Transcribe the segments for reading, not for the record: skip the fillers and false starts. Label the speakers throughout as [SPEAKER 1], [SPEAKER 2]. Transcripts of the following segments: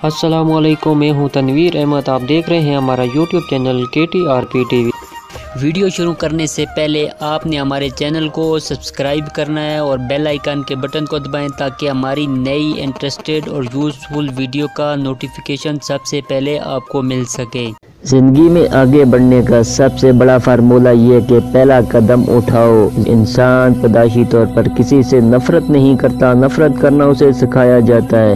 [SPEAKER 1] السلام علیکم، میں ہوں تنویر احمد۔ آپ دیکھ رہے ہیں ہمارا YouTube channel KTRP T V.
[SPEAKER 2] Video شروع کرنے سے پہلے آپ نے ہمارے چینل کو سبسکرائب کرنا ہے اور بیل آئیکن کے بٹن کو دبائیں تاکہ ہماری نئی انٹرسٹڈ اور یوزفل ویڈیو کا نوٹیفیکیشن سب سے پہلے آپ کو مل سکے۔
[SPEAKER 3] زندگی میں آگے بڑھنے کا سب سے بڑا فارمولہ یہ کہ پہلا قدم اٹھاؤ۔ انسان پیدائشی طور پر کسی سے نفرت نہیں کرتا، نفرت کرنا اسے سکھایا جاتا ہے۔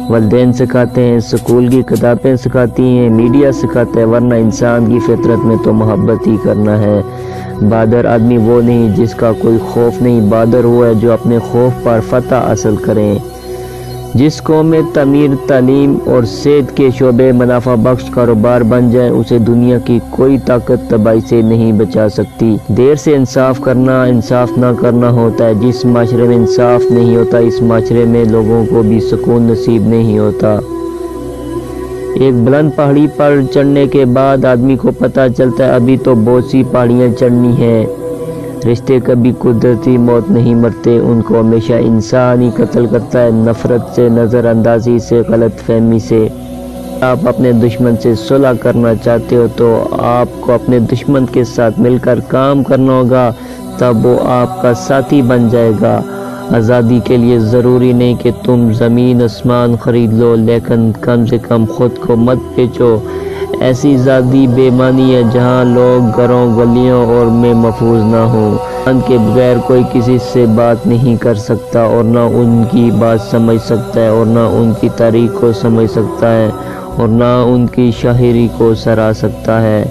[SPEAKER 3] والدین سکھاتے ہیں، اسکول کی کتابیں سکھاتی ہیں، میڈیا سکھاتا ہے، ورنہ انسان کی فطرت میں تو محبت ہی کرنا ہے۔ بہادر آدمی وہ نہیں جس کا کوئی خوف نہیں، بہادر وہ ہے جو اپنے خوف پر فتح حاصل کریں۔ جس قوم میں تعمیر، تعلیم اور صحت کے شعبے منافع بخش کاروبار بن جائیں، اسے دنیا کی کوئی طاقت تباہی سے نہیں بچا سکتی۔ دیر سے انصاف کرنا انصاف نہ کرنا ہوتا ہے۔ جس معاشرے میں انصاف نہیں ہوتا، اس معاشرے میں لوگوں کو بھی سکون نصیب نہیں ہوتا۔ ایک بلند پہاڑی پر چڑھنے کے بعد آدمی کو پتہ چلتا ہے ابھی تو بہت سی پہاڑیاں چڑھنی ہیں۔ رشتے کبھی قدرتی موت نہیں مرتے، ان کو ہمیشہ انسان ہی قتل کرتا ہے، نفرت سے، نظر اندازی سے، غلط فہمی سے۔ آپ اپنے دشمن سے صلح کرنا چاہتے ہو تو آپ کو اپنے دشمن کے ساتھ مل کر کام کرنا ہوگا، تب وہ آپ کا ساتھی بن جائے گا۔ آزادی کے لیے ضروری نہیں کہ تم زمین آسمان خرید لو، لیکن کم سے کم خود کو مت بیچو۔ ایسی آزادی بے معنی ہے جہاں لوگ گھروں، گلیوں اور میں محفوظ نہ ہوں۔ ان کے بغیر کوئی کسی سے بات نہیں کر سکتا، اور نہ ان کی بات سمجھ سکتا ہے، اور نہ ان کی تاریخ کو سمجھ سکتا ہے، اور نہ ان کی شاعری کو سرا سکتا ہے۔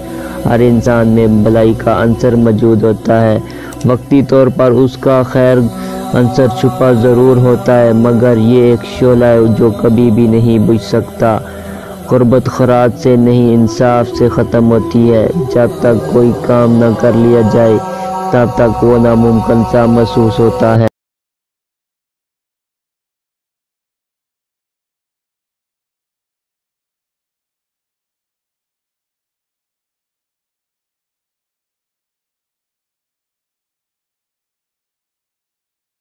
[SPEAKER 3] ہر انسان میں بھلائی کا عنصر موجود ہوتا ہے، وقتی طور پر اس کا خیر عنصر چھپا ضرور ہوتا ہے، مگر یہ ایک شعلہ ہے جو کبھی بھی نہیں بجھ سکتا۔ قربت خیرات سے نہیں، انصاف سے ختم ہوتی ہے۔ جب تک کوئی کام نہ کر لیا جائے تب تک وہ ناممکن سا محسوس ہوتا ہے۔